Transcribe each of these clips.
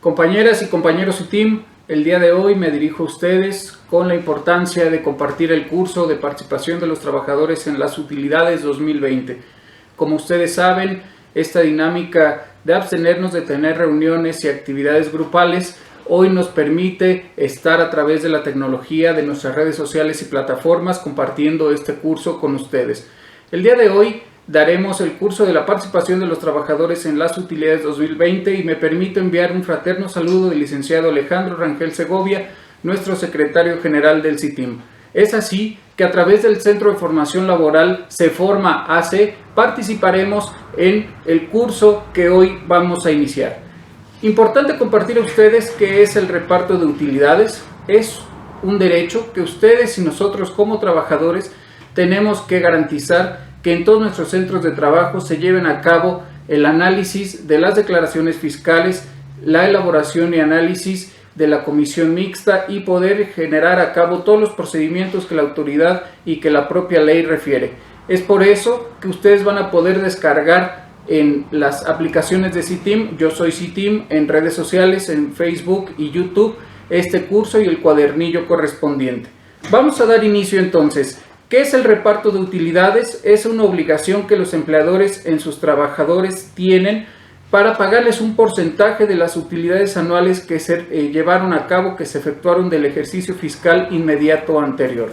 Compañeras y compañeros CITIM, el día de hoy me dirijo a ustedes con la importancia de compartir el curso de participación de los trabajadores en las utilidades 2020. Como ustedes saben, esta dinámica de abstenernos de tener reuniones y actividades grupales hoy nos permite estar a través de la tecnología de nuestras redes sociales y plataformas compartiendo este curso con ustedes. El día de hoy daremos el curso de la participación de los trabajadores en las utilidades 2020 y me permito enviar un fraterno saludo del licenciado Alejandro Rangel Segovia, nuestro secretario general del CITIM. Es así que a través del Centro de Formación Laboral Ceforma AC participaremos en el curso que hoy vamos a iniciar. Importante compartir a ustedes qué es el reparto de utilidades. Es un derecho que ustedes y nosotros como trabajadores tenemos que garantizar que en todos nuestros centros de trabajo se lleven a cabo el análisis de las declaraciones fiscales, la elaboración y análisis de la comisión mixta y poder generar a cabo todos los procedimientos que la autoridad y que la propia ley refiere. Es por eso que ustedes van a poder descargar en las aplicaciones de CITIM, yo soy CITIM, en redes sociales, en Facebook y YouTube, este curso y el cuadernillo correspondiente. Vamos a dar inicio entonces. ¿Qué es el reparto de utilidades? Es una obligación que los empleadores en sus trabajadores tienen para pagarles un porcentaje de las utilidades anuales que se llevaron a cabo, que se efectuaron del ejercicio fiscal inmediato anterior.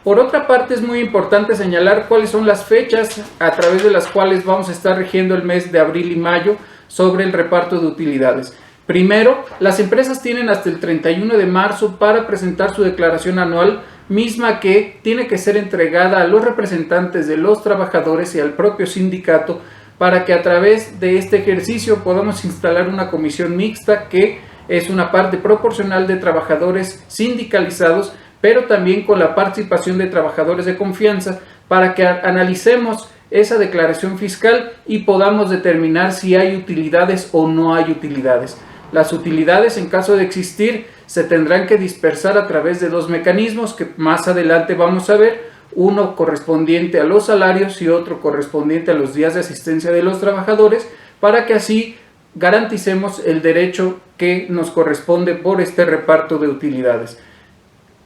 Por otra parte, es muy importante señalar cuáles son las fechas a través de las cuales vamos a estar rigiendo el mes de abril y mayo sobre el reparto de utilidades. Primero, las empresas tienen hasta el 31 de marzo para presentar su declaración anual, misma que tiene que ser entregada a los representantes de los trabajadores y al propio sindicato para que a través de este ejercicio podamos instalar una comisión mixta que es una parte proporcional de trabajadores sindicalizados, pero también con la participación de trabajadores de confianza para que analicemos esa declaración fiscal y podamos determinar si hay utilidades o no hay utilidades. Las utilidades, en caso de existir, se tendrán que dispersar a través de dos mecanismos que más adelante vamos a ver, uno correspondiente a los salarios y otro correspondiente a los días de asistencia de los trabajadores, para que así garanticemos el derecho que nos corresponde por este reparto de utilidades.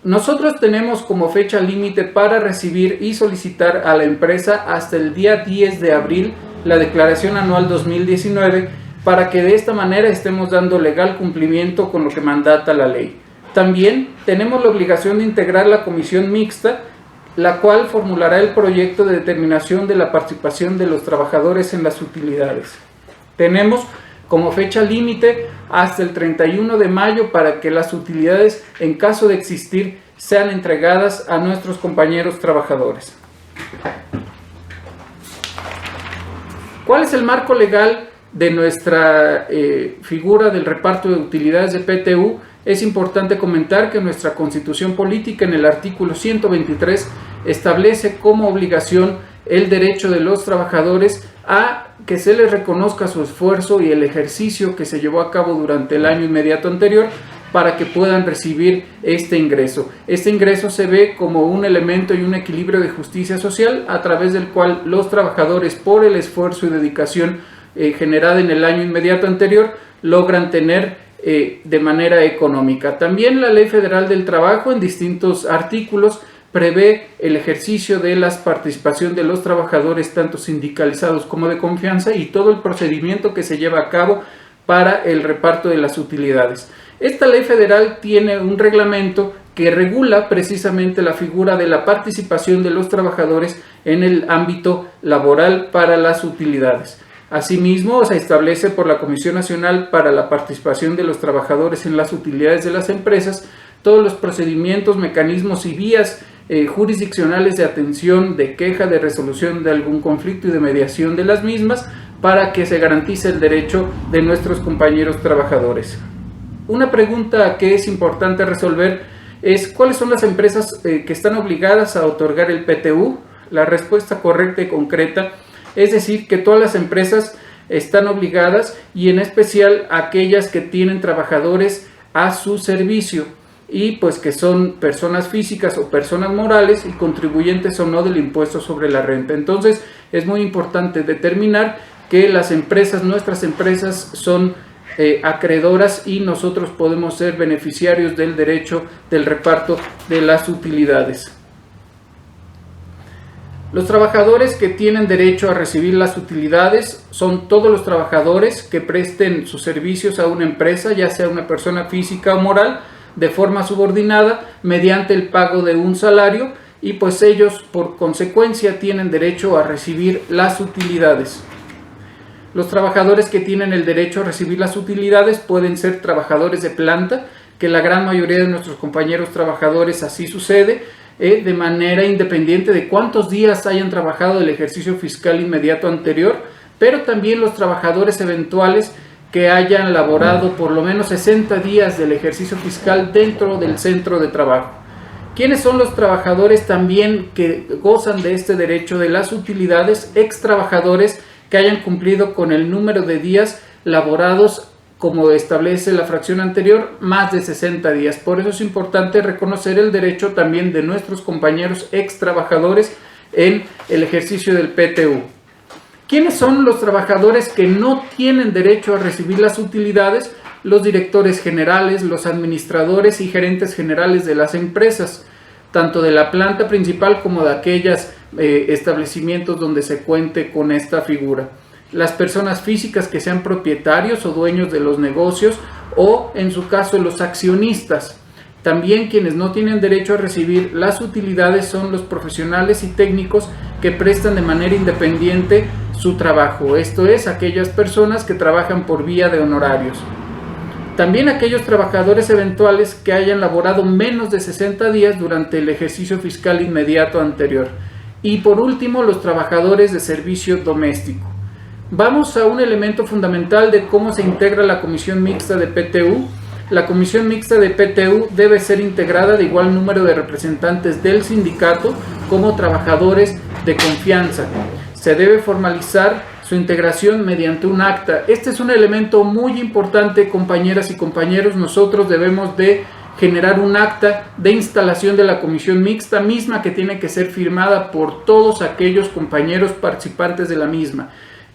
Nosotros tenemos como fecha límite para recibir y solicitar a la empresa hasta el día 10 de abril la declaración anual 2019, para que de esta manera estemos dando legal cumplimiento con lo que mandata la ley. También tenemos la obligación de integrar la comisión mixta, la cual formulará el proyecto de determinación de la participación de los trabajadores en las utilidades. Tenemos como fecha límite hasta el 31 de mayo para que las utilidades, en caso de existir, sean entregadas a nuestros compañeros trabajadores. ¿Cuál es el marco legal de nuestra figura del reparto de utilidades de PTU? Es importante comentar que nuestra Constitución Política en el artículo 123 establece como obligación el derecho de los trabajadores a que se les reconozca su esfuerzo y el ejercicio que se llevó a cabo durante el año inmediato anterior para que puedan recibir este ingreso. Este ingreso se ve como un elemento y un equilibrio de justicia social a través del cual los trabajadores, por el esfuerzo y dedicación generada en el año inmediato anterior, logran tener de manera económica. También la Ley Federal del Trabajo en distintos artículos prevé el ejercicio de la participación de los trabajadores, tanto sindicalizados como de confianza, y todo el procedimiento que se lleva a cabo para el reparto de las utilidades. Esta ley federal tiene un reglamento que regula precisamente la figura de la participación de los trabajadores en el ámbito laboral para las utilidades. Asimismo, se establece por la Comisión Nacional para la Participación de los Trabajadores en las Utilidades de las Empresas todos los procedimientos, mecanismos y vías jurisdiccionales de atención, de queja, de resolución de algún conflicto y de mediación de las mismas para que se garantice el derecho de nuestros compañeros trabajadores. Una pregunta que es importante resolver es ¿cuáles son las empresas que están obligadas a otorgar el PTU? La respuesta correcta y concreta es decir que todas las empresas están obligadas y en especial aquellas que tienen trabajadores a su servicio y pues que son personas físicas o personas morales y contribuyentes o no del impuesto sobre la renta. Entonces es muy importante determinar que las empresas, nuestras empresas, son acreedoras y nosotros podemos ser beneficiarios del derecho del reparto de las utilidades. Los trabajadores que tienen derecho a recibir las utilidades son todos los trabajadores que presten sus servicios a una empresa, ya sea una persona física o moral, de forma subordinada mediante el pago de un salario, y pues ellos por consecuencia tienen derecho a recibir las utilidades. Los trabajadores que tienen el derecho a recibir las utilidades pueden ser trabajadores de planta, que la gran mayoría de nuestros compañeros trabajadores así sucede, de manera independiente de cuántos días hayan trabajado el ejercicio fiscal inmediato anterior, pero también los trabajadores eventuales que hayan laborado por lo menos 60 días del ejercicio fiscal dentro del centro de trabajo. ¿Quiénes son los trabajadores también que gozan de este derecho de las utilidades? Ex trabajadores que hayan cumplido con el número de días laborados como establece la fracción anterior, más de 60 días. Por eso es importante reconocer el derecho también de nuestros compañeros ex trabajadores en el ejercicio del PTU. ¿Quiénes son los trabajadores que no tienen derecho a recibir las utilidades? Los directores generales, los administradores y gerentes generales de las empresas, tanto de la planta principal como de aquellos establecimientos donde se cuente con esta figura. Las personas físicas que sean propietarios o dueños de los negocios, o en su caso los accionistas. También quienes no tienen derecho a recibir las utilidades son los profesionales y técnicos que prestan de manera independiente su trabajo, esto es, aquellas personas que trabajan por vía de honorarios. También aquellos trabajadores eventuales que hayan laborado menos de 60 días durante el ejercicio fiscal inmediato anterior. Y por último, los trabajadores de servicio doméstico. Vamos a un elemento fundamental de cómo se integra la comisión mixta de PTU. La comisión mixta de PTU debe ser integrada de igual número de representantes del sindicato como trabajadores de confianza. Se debe formalizar su integración mediante un acta. Este es un elemento muy importante, compañeras y compañeros. Nosotros debemos de generar un acta de instalación de la comisión mixta misma, que tiene que ser firmada por todos aquellos compañeros participantes de la misma.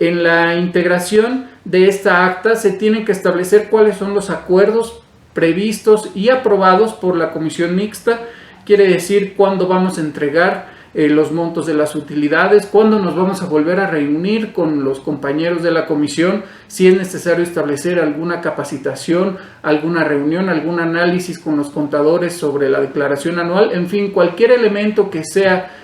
En la integración de esta acta se tienen que establecer cuáles son los acuerdos previstos y aprobados por la comisión mixta. Quiere decir cuándo vamos a entregar los montos de las utilidades, cuándo nos vamos a volver a reunir con los compañeros de la comisión, si es necesario establecer alguna capacitación, alguna reunión, algún análisis con los contadores sobre la declaración anual, en fin, cualquier elemento que sea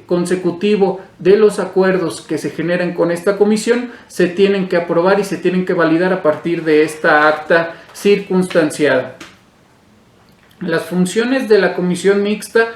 consecutivo de los acuerdos que se generan con esta comisión se tienen que aprobar y se tienen que validar a partir de esta acta circunstanciada. Las funciones de la comisión mixta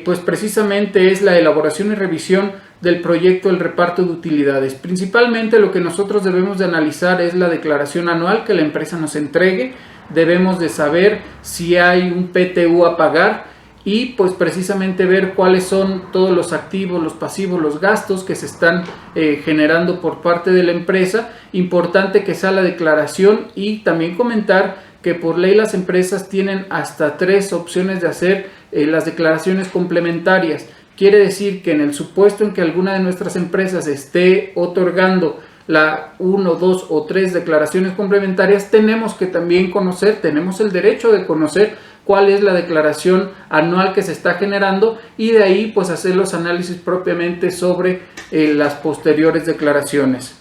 pues precisamente es la elaboración y revisión del proyecto del reparto de utilidades. Principalmente lo que nosotros debemos de analizar es la declaración anual que la empresa nos entregue. Debemos de saber si hay un PTU a pagar y pues precisamente ver cuáles son todos los activos, los pasivos, los gastos que se están generando por parte de la empresa. Importante que sea la declaración, y también comentar que por ley las empresas tienen hasta 3 opciones de hacer las declaraciones complementarias. Quiere decir que en el supuesto en que alguna de nuestras empresas esté otorgando la 1, 2 o 3 declaraciones complementarias, tenemos que también conocer, tenemos el derecho de conocer cuál es la declaración anual que se está generando, y de ahí pues hacer los análisis propiamente sobre las posteriores declaraciones.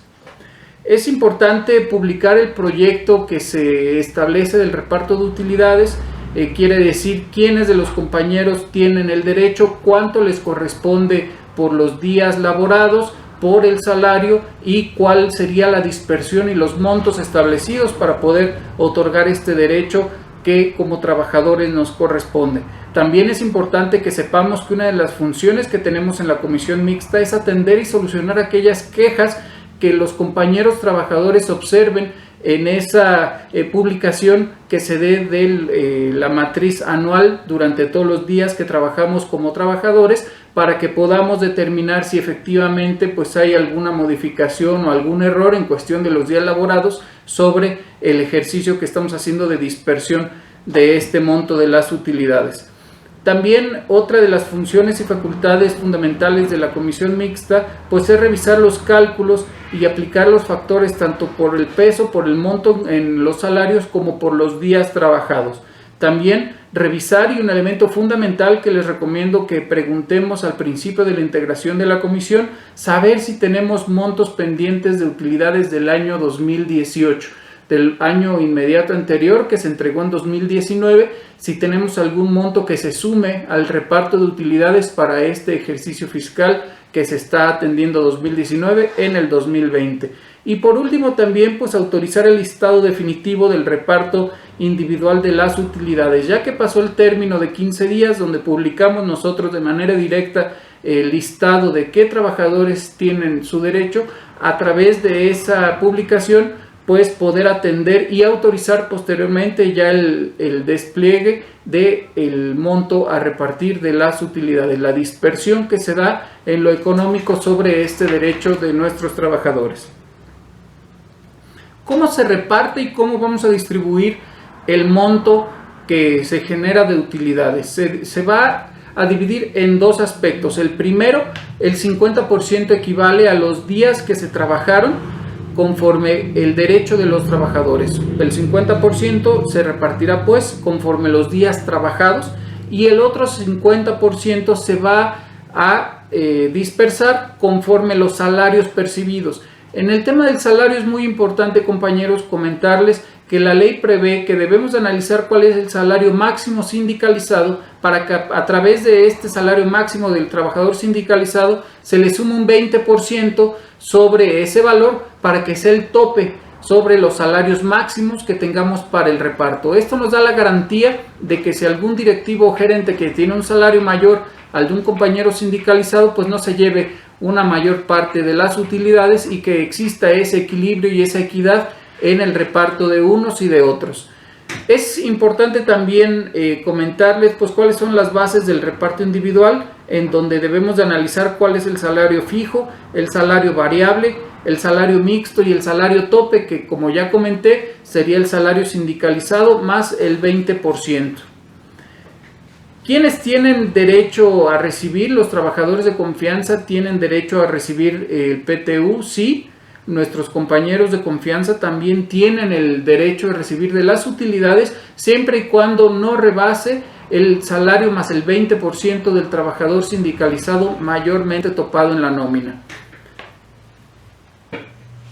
Es importante publicar el proyecto que se establece del reparto de utilidades. Quiere decir quiénes de los compañeros tienen el derecho, cuánto les corresponde por los días laborados, por el salario, y cuál sería la dispersión y los montos establecidos para poder otorgar este derecho que como trabajadores nos corresponde. También es importante que sepamos que una de las funciones que tenemos en la comisión mixta es atender y solucionar aquellas quejas que los compañeros trabajadores observen en esa publicación que se dé de la matriz anual durante todos los días que trabajamos como trabajadores, para que podamos determinar si efectivamente pues hay alguna modificación o algún error en cuestión de los días laborados sobre el ejercicio que estamos haciendo de dispersión de este monto de las utilidades. También otra de las funciones y facultades fundamentales de la comisión mixta pues es revisar los cálculos y aplicar los factores tanto por el peso, por el monto en los salarios como por los días trabajados. También revisar, y un elemento fundamental que les recomiendo que preguntemos al principio de la integración de la comisión, saber si tenemos montos pendientes de utilidades del año 2018, del año inmediato anterior que se entregó en 2019, si tenemos algún monto que se sume al reparto de utilidades para este ejercicio fiscal que se está atendiendo 2019 en el 2020. Y por último también pues autorizar el listado definitivo del reparto individual de las utilidades, ya que pasó el término de 15 días donde publicamos nosotros de manera directa el listado de qué trabajadores tienen su derecho. A través de esa publicación pues poder atender y autorizar posteriormente ya el despliegue del monto a repartir de las utilidades, la dispersión que se da en lo económico sobre este derecho de nuestros trabajadores. ¿Cómo se reparte y cómo vamos a distribuir el monto que se genera de utilidades? Se va a dividir en dos aspectos. El primero, el 50% equivale a los días que se trabajaron conforme el derecho de los trabajadores. El 50% se repartirá pues conforme los días trabajados y el otro 50% se va a dispersar conforme los salarios percibidos. En el tema del salario es muy importante, compañeros, comentarles que la ley prevé que debemos analizar cuál es el salario máximo sindicalizado para que a través de este salario máximo del trabajador sindicalizado se le sume un 20% sobre ese valor para que sea el tope sobre los salarios máximos que tengamos para el reparto. Esto nos da la garantía de que si algún directivo o gerente que tiene un salario mayor al de un compañero sindicalizado, pues no se lleve una mayor parte de las utilidades y que exista ese equilibrio y esa equidad en el reparto de unos y de otros. Es importante también comentarles pues cuáles son las bases del reparto individual, en donde debemos de analizar cuál es el salario fijo, el salario variable, el salario mixto y el salario tope, que como ya comenté sería el salario sindicalizado más el 20%. ¿Quiénes tienen derecho a recibir? Los trabajadores de confianza tienen derecho a recibir el PTU, sí. Nuestros compañeros de confianza también tienen el derecho de recibir de las utilidades siempre y cuando no rebase el salario más el 20% del trabajador sindicalizado mayormente topado en la nómina.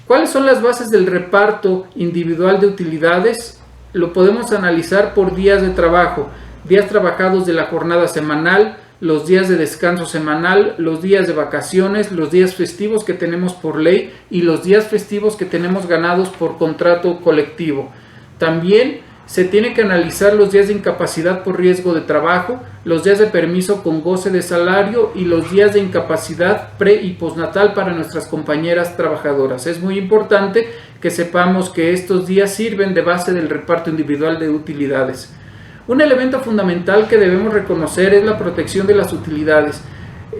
¿Cuáles son las bases del reparto individual de utilidades? Lo podemos analizar por días de trabajo, días trabajados de la jornada semanal, los días de descanso semanal, los días de vacaciones, los días festivos que tenemos por ley y los días festivos que tenemos ganados por contrato colectivo. También se tiene que analizar los días de incapacidad por riesgo de trabajo, los días de permiso con goce de salario y los días de incapacidad pre- y postnatal para nuestras compañeras trabajadoras. Es muy importante que sepamos que estos días sirven de base del reparto individual de utilidades. Un elemento fundamental que debemos reconocer es la protección de las utilidades.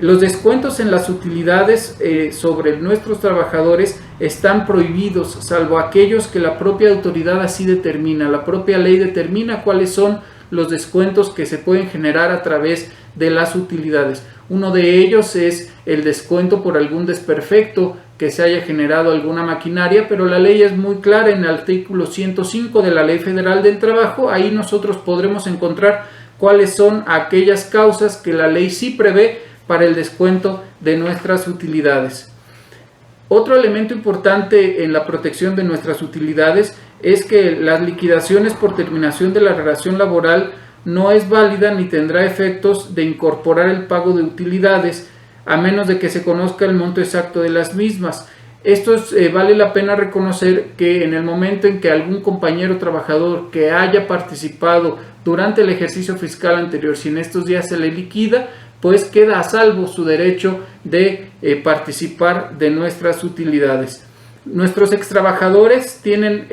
Los descuentos en las utilidades sobre nuestros trabajadores están prohibidos, salvo aquellos que la propia autoridad así determina. La propia ley determina cuáles son los descuentos que se pueden generar a través de las utilidades. Uno de ellos es el descuento por algún desperfecto que se haya generado alguna maquinaria, pero la ley es muy clara en el artículo 105 de la Ley Federal del Trabajo. Ahí nosotros podremos encontrar cuáles son aquellas causas que la ley sí prevé para el descuento de nuestras utilidades. Otro elemento importante en la protección de nuestras utilidades es que las liquidaciones por terminación de la relación laboral no es válida ni tendrá efectos de incorporar el pago de utilidades a menos de que se conozca el monto exacto de las mismas. Esto vale la pena reconocer que en el momento en que algún compañero trabajador que haya participado durante el ejercicio fiscal anterior, si en estos días se le liquida, pues queda a salvo su derecho de participar de nuestras utilidades. Nuestros extrabajadores tienen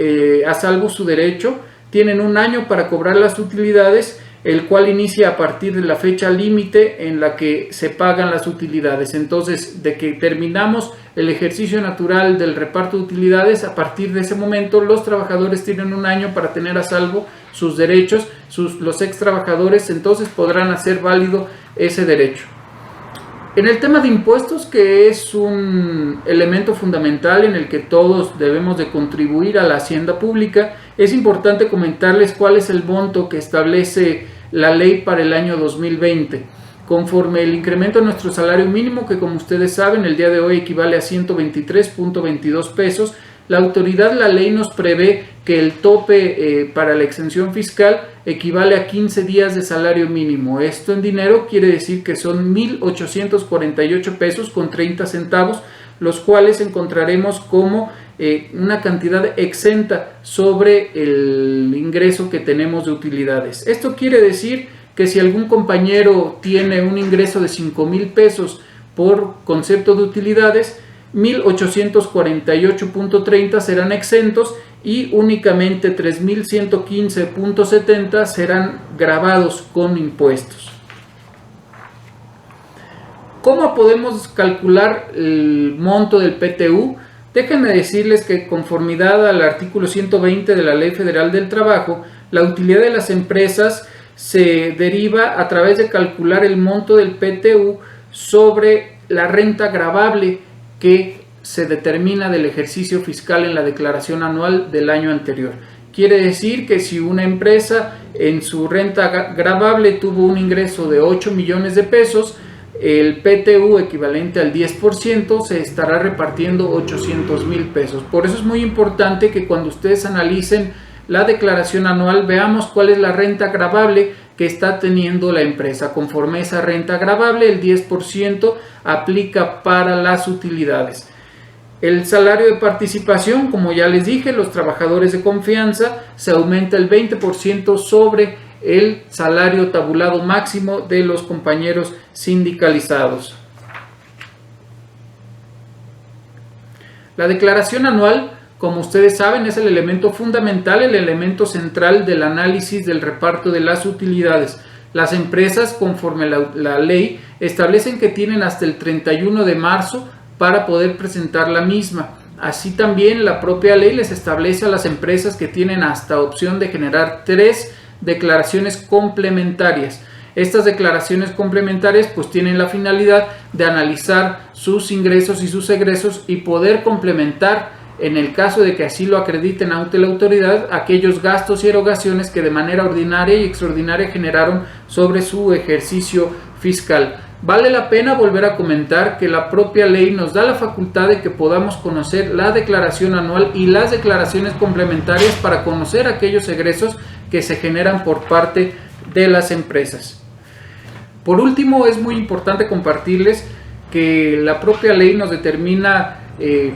a salvo su derecho, tienen un año para cobrar las utilidades, el cual inicia a partir de la fecha límite en la que se pagan las utilidades. Entonces, de que terminamos el ejercicio natural del reparto de utilidades, a partir de ese momento los trabajadores tienen un año para tener a salvo sus derechos, los ex trabajadores entonces podrán hacer válido ese derecho. En el tema de impuestos, que es un elemento fundamental en el que todos debemos de contribuir a la hacienda pública, es importante comentarles cuál es el monto que establece la ley para el año 2020. Conforme el incremento de nuestro salario mínimo, que como ustedes saben el día de hoy equivale a 123.22 pesos, la autoridad, la ley nos prevé que el tope para la exención fiscal equivale a 15 días de salario mínimo. Esto en dinero quiere decir que son 1.848 pesos con 30 centavos, los cuales encontraremos como una cantidad exenta sobre el ingreso que tenemos de utilidades. Esto quiere decir que si algún compañero tiene un ingreso de 5,000 pesos por concepto de utilidades, 1.848.30 serán exentos y únicamente 3.115.70 serán gravados con impuestos. ¿Cómo podemos calcular el monto del PTU? Déjenme decirles que conformidad al artículo 120 de la Ley Federal del Trabajo, la utilidad de las empresas se deriva a través de calcular el monto del PTU sobre la renta gravable que se determina del ejercicio fiscal en la declaración anual del año anterior. Quiere decir que si una empresa en su renta gravable tuvo un ingreso de 8 millones de pesos, el PTU equivalente al 10% se estará repartiendo 800,000 pesos. Por eso es muy importante que cuando ustedes analicen la declaración anual veamos cuál es la renta gravable que está teniendo la empresa. Conforme a esa renta gravable, el 10% aplica para las utilidades. El salario de participación, como ya les dije, los trabajadores de confianza, se aumenta el 20% sobre el salario tabulado máximo de los compañeros sindicalizados. La declaración anual, como ustedes saben, es el elemento fundamental, el elemento central del análisis del reparto de las utilidades. Las empresas, conforme la ley, establecen que tienen hasta el 31 de marzo para poder presentar la misma. Así también la propia ley les establece a las empresas que tienen hasta opción de generar 3 declaraciones complementarias. Estas declaraciones complementarias pues tienen la finalidad de analizar sus ingresos y sus egresos y poder complementar, en el caso de que así lo acrediten ante la autoridad, aquellos gastos y erogaciones que de manera ordinaria y extraordinaria generaron sobre su ejercicio fiscal. Vale la pena volver a comentar que la propia ley nos da la facultad de que podamos conocer la declaración anual y las declaraciones complementarias para conocer aquellos egresos que se generan por parte de las empresas. Por último, es muy importante compartirles que la propia ley nos determina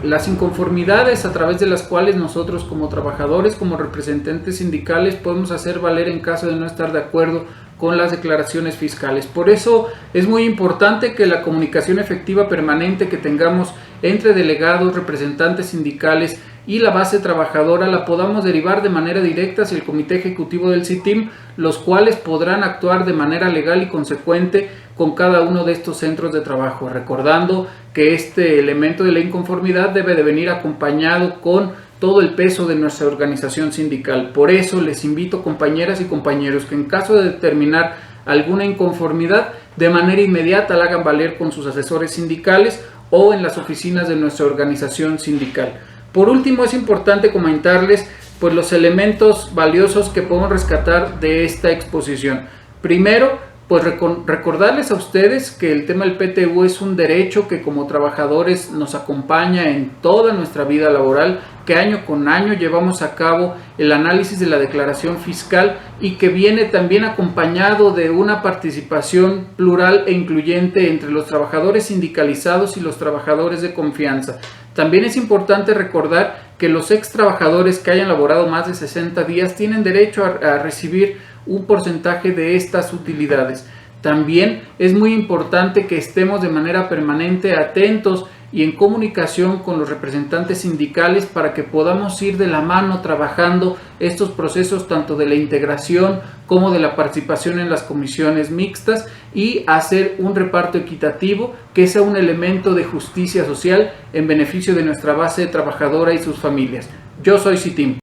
las inconformidades a través de las cuales nosotros como trabajadores, como representantes sindicales, podemos hacer valer en caso de no estar de acuerdo con las declaraciones fiscales. Por eso es muy importante que la comunicación efectiva permanente que tengamos entre delegados, representantes sindicales y la base trabajadora la podamos derivar de manera directa hacia el Comité Ejecutivo del CITIM, los cuales podrán actuar de manera legal y consecuente con cada uno de estos centros de trabajo, recordando que este elemento de la inconformidad debe de venir acompañado con todo el peso de nuestra organización sindical. Por eso les invito, compañeras y compañeros, que en caso de determinar alguna inconformidad, de manera inmediata la hagan valer con sus asesores sindicales o en las oficinas de nuestra organización sindical. Por último, es importante comentarles pues los elementos valiosos que podemos rescatar de esta exposición. Primero, pues recordarles a ustedes que el tema del PTU es un derecho que como trabajadores nos acompaña en toda nuestra vida laboral, que año con año llevamos a cabo el análisis de la declaración fiscal y que viene también acompañado de una participación plural e incluyente entre los trabajadores sindicalizados y los trabajadores de confianza. También es importante recordar que los ex trabajadores que hayan laborado más de 60 días tienen derecho a recibir un porcentaje de estas utilidades. También es muy importante que estemos de manera permanente atentos y en comunicación con los representantes sindicales para que podamos ir de la mano trabajando estos procesos tanto de la integración como de la participación en las comisiones mixtas y hacer un reparto equitativo que sea un elemento de justicia social en beneficio de nuestra base trabajadora y sus familias. Yo soy CITIM.